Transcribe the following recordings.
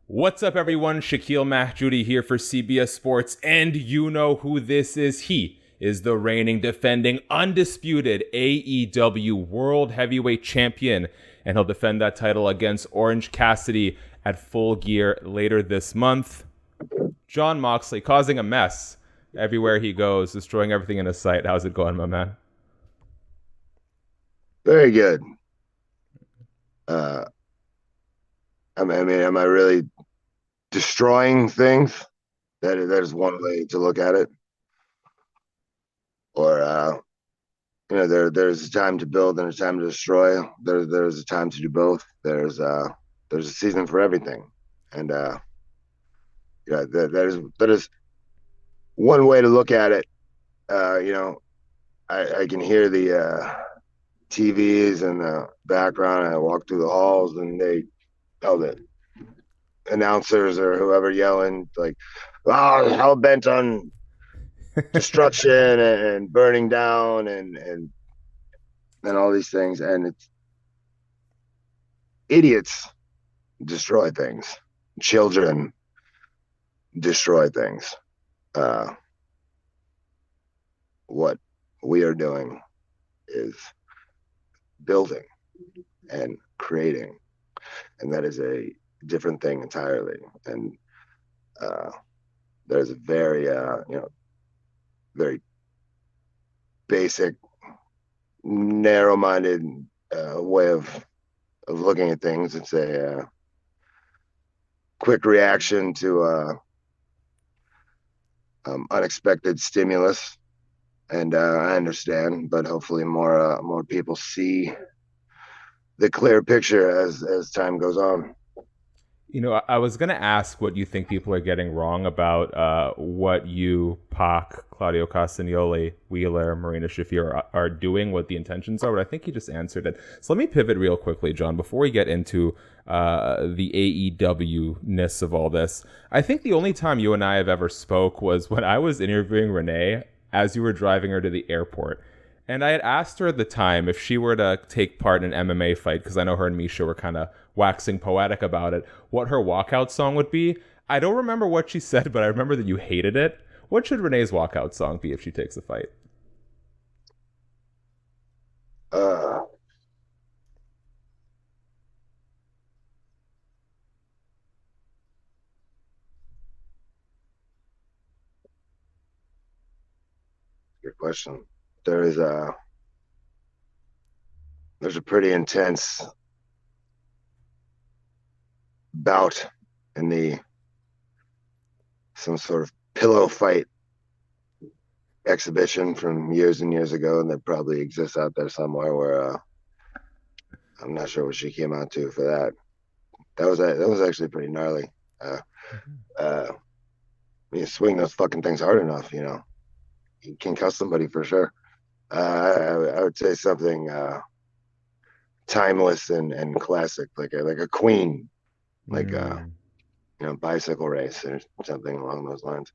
What's up, everyone? Shakiel Mahjouri here for CBS Sports, and you know who this is. He is the reigning, defending, undisputed AEW World Heavyweight Champion, and he'll defend that title against Orange Cassidy at Full Gear later this month. Jon Moxley, causing a mess everywhere he goes, destroying everything in his sight. How's it going, my man? Very good. Am I really destroying things? That is one way to look at it. Or there's a time to build and a time to destroy. There's a time to do both. There's a season for everything, and that is one way to look at it. I can hear the TVs in the background. I walk through the halls, and they tell the announcers or whoever yelling like, "Oh, hell bent on destruction and burning down and all these things," and it's idiots destroy things, children destroy things. uh what we are doing is building and creating, and that is a different thing entirely. And uh there's a very basic, narrow-minded way of looking at things. It's a quick reaction to unexpected stimulus, and I understand, but hopefully more people see the clear picture as time goes on. You know, I was going to ask what you think people are getting wrong about what you, Pac, Claudio Castagnoli, Wheeler, Marina Shafir are doing, what the intentions are, but I think you just answered it. So let me pivot real quickly, John, before we get into the AEW-ness of all this. I think the only time you and I have ever spoke was when I was interviewing Renee as you were driving her to the airport. And I had asked her at the time if she were to take part in an MMA fight, because I know her and Misha were kind of waxing poetic about it, what her walkout song would be. I don't remember what she said, but I remember that you hated it. What should Renee's walkout song be if she takes a fight? uh Good question. There's a pretty intense bout in the some sort of pillow fight exhibition from years and years ago, and that probably exists out there somewhere, where I'm not sure what she came out to for that. That was actually pretty gnarly. uh uh you swing those fucking things hard enough, you can cuss somebody for sure. I would say something timeless and classic, like a queen, like a Mm. bicycle race or something along those lines.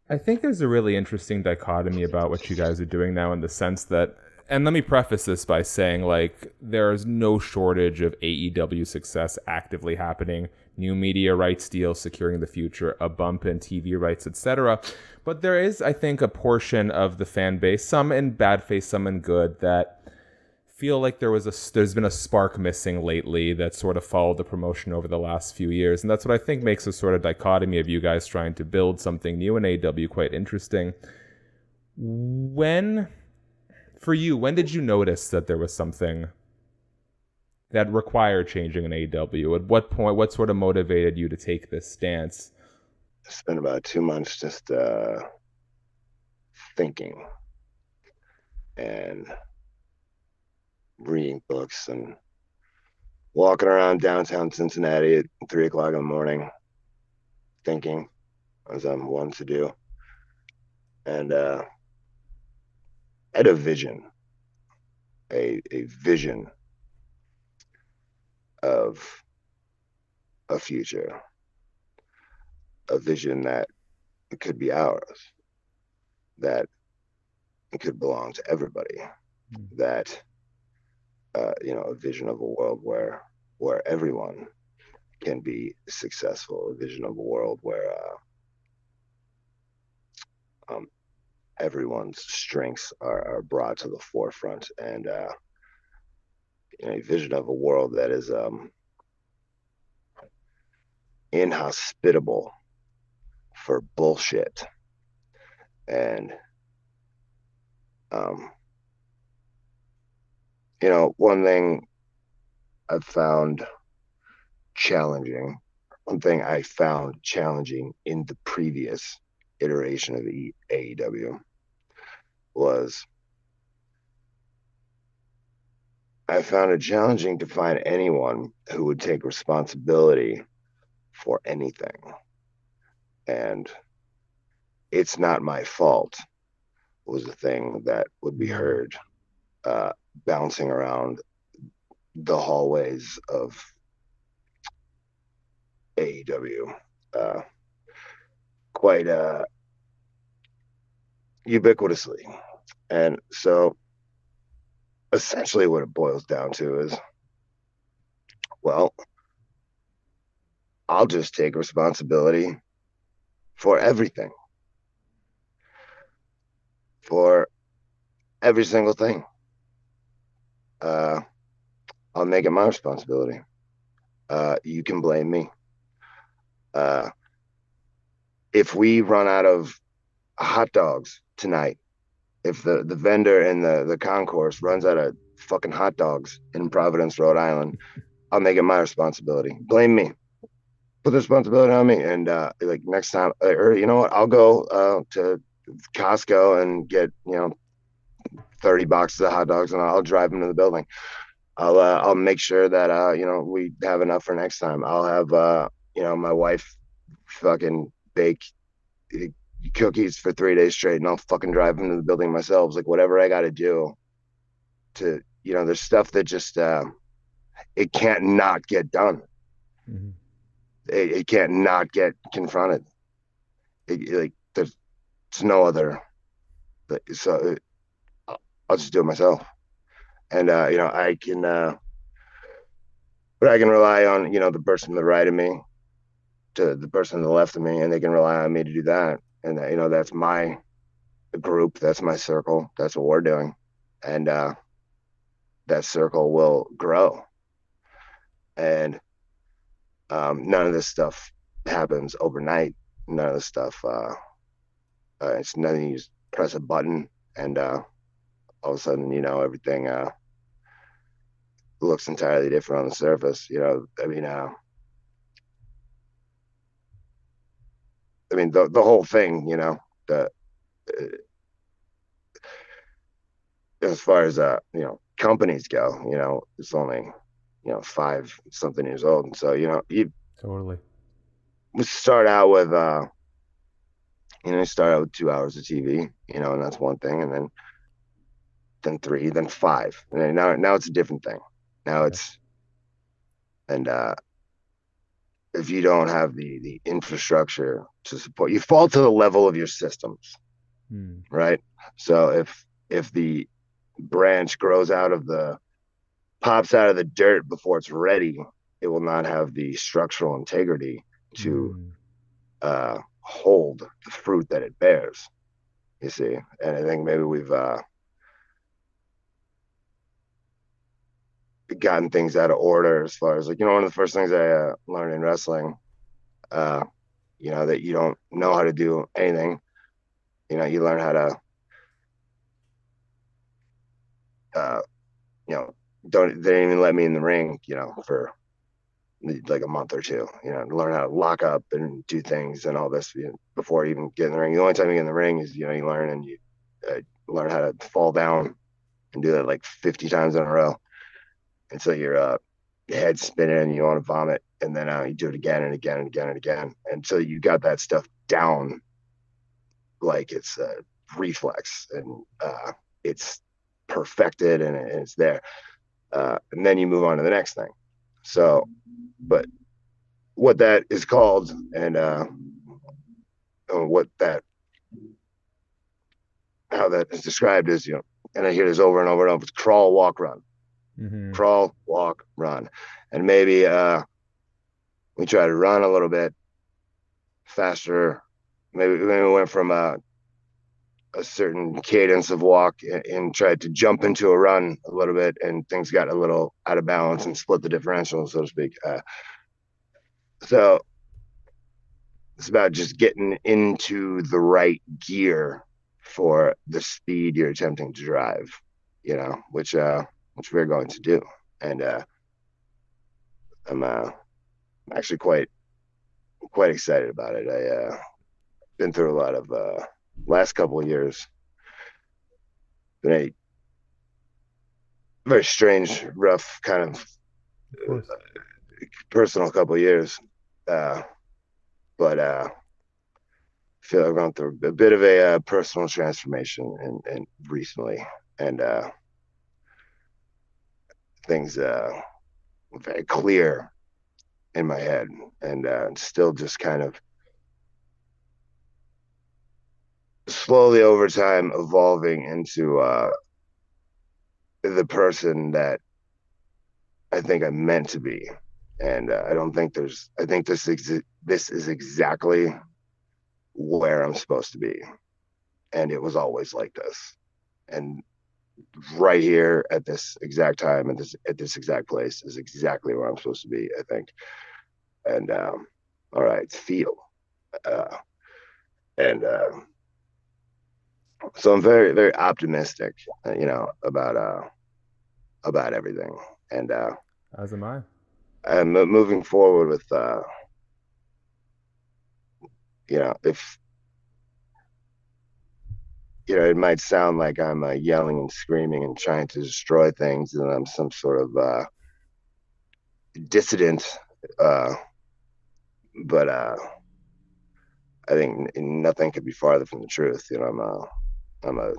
I think there's a really interesting dichotomy about what you guys are doing now in the sense that, and let me preface this by saying, like, there's no shortage of AEW success actively happening, new media rights deals securing the future, a bump in TV rights, etc. But there is, I think, a portion of the fan base, some in bad faith, some in good, that feel like there's been a spark missing lately that sort of followed the promotion over the last few years, and that's what I think makes a sort of dichotomy of you guys trying to build something new in AEW quite interesting. When, for you, when did you notice that there was something that required changing in AEW? At what point, what sort of motivated you to take this stance? Spent about 2 months just thinking and reading books and walking around downtown Cincinnati at 3 o'clock in the morning, thinking, as I'm one to do. And I had a vision, a vision of a future, a vision that it could be ours, that it could belong to everybody, that a vision of a world where everyone can be successful. A vision of a world where um, everyone's strengths are brought to the forefront, and a vision of a world that is inhospitable for bullshit. And um, one thing I've found challenging, one thing I found challenging in the previous iteration of the AEW was I found it challenging to find anyone who would take responsibility for anything. And it's not my fault was the thing that would be heard bouncing around the hallways of AEW quite ubiquitously. And so essentially what it boils down to is, well, I'll just take responsibility for everything, for every single thing. I'll make it my responsibility. You can blame me. If we run out of hot dogs tonight, if the vendor in the concourse runs out of fucking hot dogs in Providence, Rhode Island, I'll make it my responsibility. Blame me. Put the responsibility on me. And like next time, or you know what, I'll go to Costco and get 30 boxes of hot dogs, and I'll drive them to the building. I'll make sure that we have enough for next time. I'll have my wife fucking bake cookies for 3 days straight, and I'll fucking drive them to the building myself. Like whatever I got to do to there's stuff that just it can't not get done. Mm-hmm. It can't not get confronted. Like there's no other. So I'll just do it myself. And I can but I can rely on the person to the right of me, to the person to the left of me, and they can rely on me to do that. And that's my group, that's my circle, that's what we're doing. And that circle will grow. And none of this stuff happens overnight. None of this stuff it's nothing. You just press a button and all of a sudden everything looks entirely different on the surface. I mean the whole thing, the as far as companies go, it's only 5 something years old, and so you totally start out with you start out with 2 hours of TV, and that's one thing, and then 3, then 5, and then now it's a different thing. Now it's and if you don't have the infrastructure to support, you fall to the level of your systems, right? So if the branch pops out of the dirt before it's ready, it will not have the structural integrity to hold the fruit that it bears, you see. And I think maybe we've gotten things out of order as far as one of the first things I learned in wrestling, that you don't know how to do anything. You learn how to they didn't even let me in the ring, for like a month or two, learn how to lock up and do things and all this before you even get in the ring. The only time you get in the ring is, you learn and you learn how to fall down and do that like 50 times in a row. And so your head's spinning and you want to vomit. And then you do it again and again and again and again. And so you got that stuff down like it's a reflex, and it's perfected and it's there. And then you move on to the next thing. So, but what that is called and how that is described is, and I hear this over and over and over, it's crawl, walk, run. Mm-hmm. Crawl, walk, run. And maybe we tried to run a little bit faster. Maybe we went from a certain cadence of walk and tried to jump into a run a little bit, and things got a little out of balance and split the differential, so to speak. So it's about just getting into the right gear for the speed you're attempting to drive, which we're going to do. And I'm actually quite excited about it. I been through a lot of last couple of years. Been a very strange, rough kind of personal couple of years, but I feel like I've gone through a bit of a personal transformation and recently, and things very clear in my head, and still just kind of slowly over time evolving into the person that I think I'm meant to be. And I don't think there's. I think this is exactly where I'm supposed to be, and it was always like this. And right here at this exact time, at this exact place, is exactly where I'm supposed to be, I think. And all right, feel. Uh, and So I'm very very optimistic, about everything, and As am I. I'm moving forward with if it might sound like I'm yelling and screaming and trying to destroy things, and I'm some sort of dissident, uh, but I think nothing could be farther from the truth. I'm a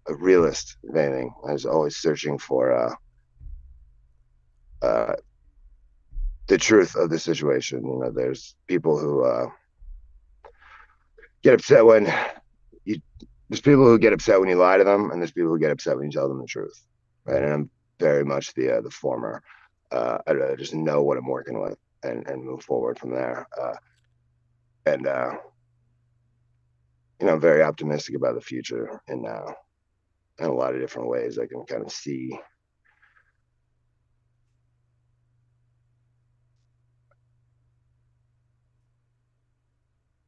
realist, if anything. I was always searching for uh, the truth of the situation. There's people who get upset when you. There's people who get upset when you lie to them, and there's people who get upset when you tell them the truth. Right, and I'm very much the former. I'd rather just know what I'm working with and move forward from there. And I'm very optimistic about the future, and now in a lot of different ways I can kind of see.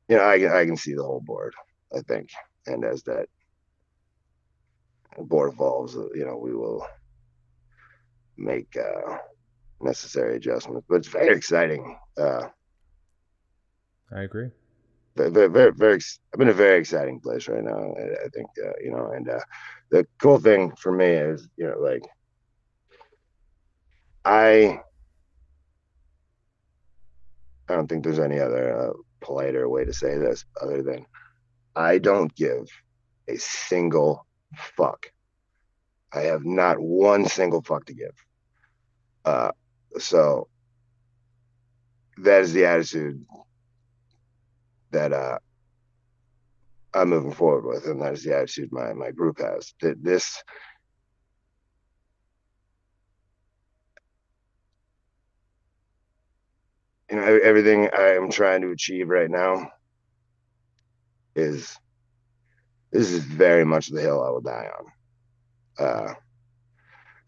I can see the whole board, I think, and as that board evolves, we will make necessary adjustments. But it's very exciting. I agree. Very, very, very, I'm in a very exciting place right now. I think, and the cool thing for me is, like I, I don't think there's any other politer way to say this other than I don't give a single fuck. I have not one single fuck to give. Uh, so that is the attitude that I'm moving forward with, and that is the attitude my group has. This everything I am trying to achieve right now is this is very much the hill I will die on.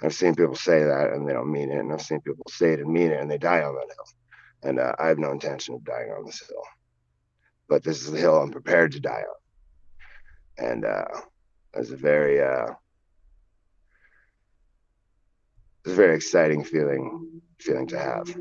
I've seen people say that and they don't mean it, and I've seen people say it and mean it and they die on that hill. And I have no intention of dying on this hill, but this is the hill I'm prepared to die on, and it's a very exciting feeling to have.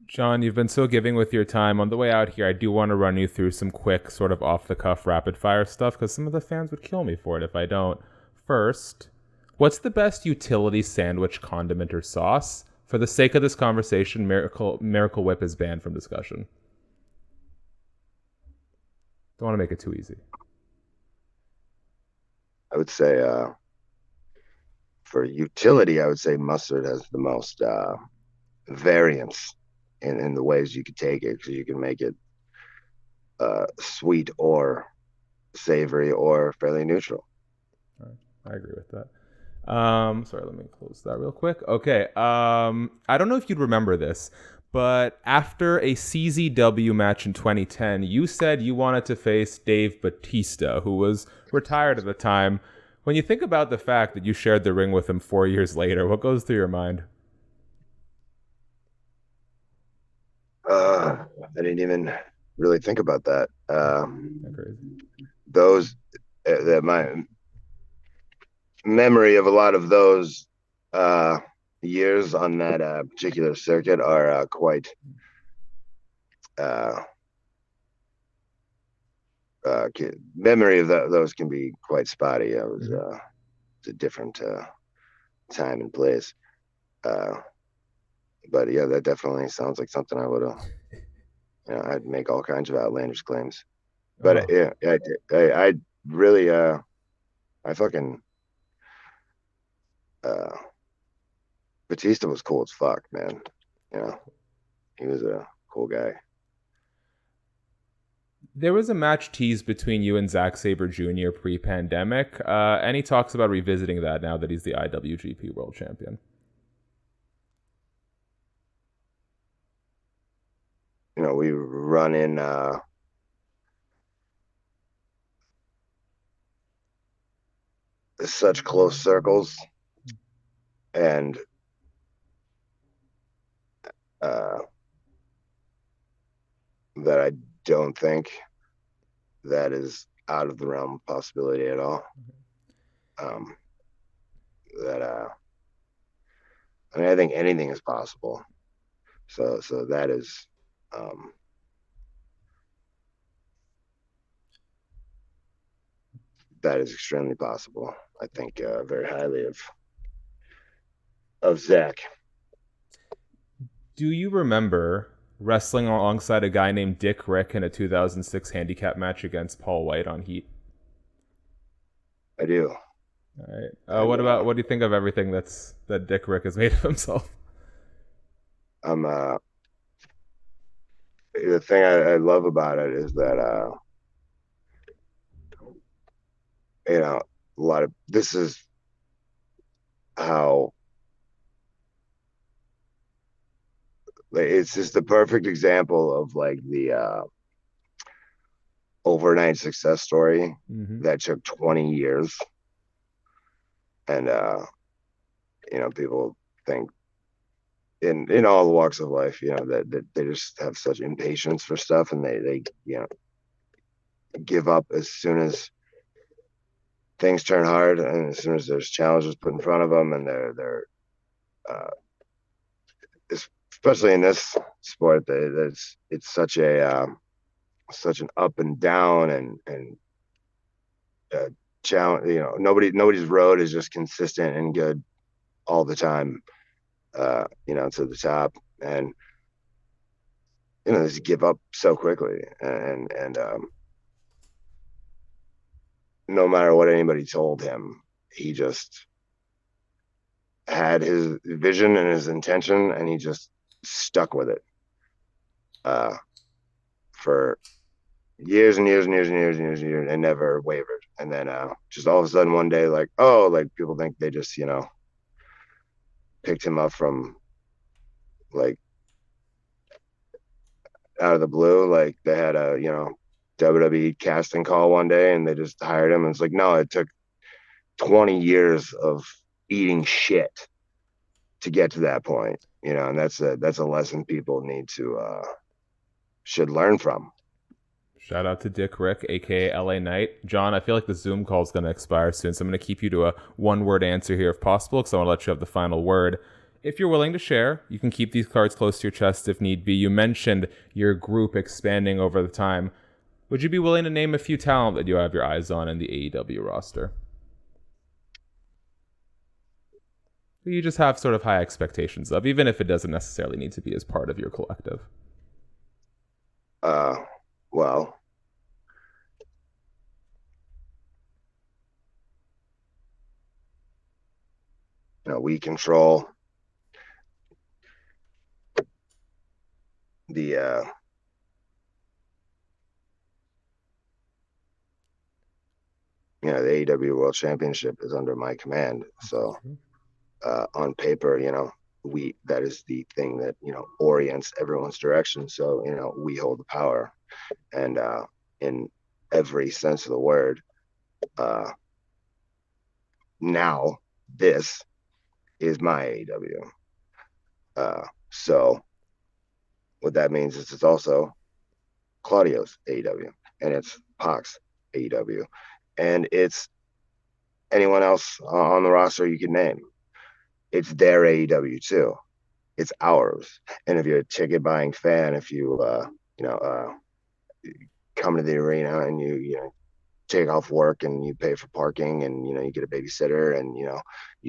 Jon, you've been so giving with your time. On the way out here, I do want to run you through some quick, sort of off-the-cuff, rapid-fire stuff, because some of the fans would kill me for it if I don't. First, what's the best utility sandwich, condiment, or sauce? For the sake of this conversation, Miracle Whip is banned from discussion. Don't want to make it too easy. I would say for utility, I would say mustard has the most variance in the ways you could take it, because you can make it sweet or savory or fairly neutral. I agree with that. Sorry, let me close that real quick. Okay. I don't know if you'd remember this, but after a CZW match in 2010, you said you wanted to face Dave Batista, who was retired at the time. When you think about the fact that you shared the ring with him 4 years later, what goes through your mind? I didn't even really think about that. Crazy. Those that my memory of a lot of those years on that particular circuit are quite uh, memory of those can be quite spotty. I was it's a different time and place. But yeah, that definitely sounds like something I would have. I'd make all kinds of outlandish claims. But yeah, I really, I fucking, Batista was cool as fuck, man. He was a cool guy. There was a match teased between you and Zack Sabre Jr. pre-pandemic. Any talks about revisiting that now that he's the IWGP World Champion? We run in such close circles, and that I don't think that is out of the realm of possibility at all. I think anything is possible. So that is extremely possible. I think very highly of Zach. Do you remember wrestling alongside a guy named Dick Rick in a 2006 handicap match against Paul White on Heat? I do. All right. What do you think of everything that Dick Rick has made of himself? The thing I love about it is that a lot of this is how it's just the perfect example of like the overnight success story that took 20 years. And people think in all the walks of life, that they just have such impatience for stuff, and they give up as soon as things turn hard, and as soon as there's challenges put in front of them, and they're especially in this sport, it's such an up and down and challenge. Nobody's road is just consistent and good all the time. To the top, and just give up so quickly, and no matter what anybody told him, he just had his vision and his intention, and he just stuck with it for years and years and years and years and years and years, and never wavered. And then just all of a sudden one day, like people think they just picked him up from like out of the blue, like they had a WWE casting call one day and they just hired him, and it's like, no, it took 20 years of eating shit to get to that point, and that's a lesson people should learn from. Shout out to Dick Rick, aka LA Knight. John, I feel like the Zoom call is going to expire soon, so I'm going to keep you to a one-word answer here if possible, because I want to let you have the final word. If you're willing to share, you can keep these cards close to your chest if need be. You mentioned your group expanding over the time. Would you be willing to name a few talent that you have your eyes on in the AEW roster? You just have sort of high expectations of, even if it doesn't necessarily need to be as part of your collective. Well, we control the the AEW World Championship is under my command. So on paper, that is the thing that orients everyone's direction. So we hold the power, and in every sense of the word, now this is my AEW. So what that means is it's also Claudio's AEW, and it's Pac's AEW, and it's anyone else on the roster you can name. It's their AEW too. It's ours. And if you're a ticket buying fan, if you come to the arena and you take off work and you pay for parking, and you get a babysitter, and you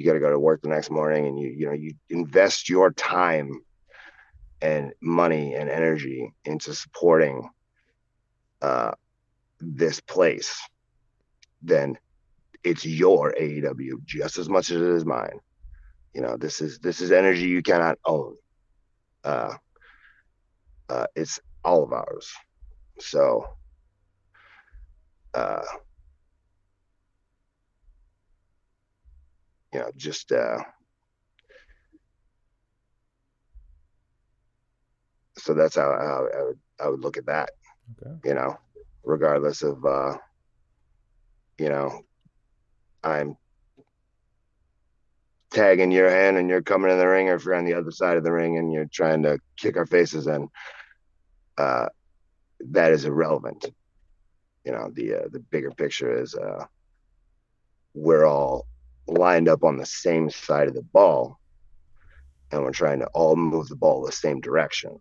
got to go to work the next morning, and you invest your time and money and energy into supporting this place, then it's your AEW just as much as it is mine. This is energy you cannot own. It's all of ours. So just so that's how I would look at that. Okay. Regardless of I'm tagging your hand and you're coming in the ring, or if you're on the other side of the ring and you're trying to kick our faces in, that is irrelevant. The bigger picture is we're all lined up on the same side of the ball, and we're trying to all move the ball the same direction.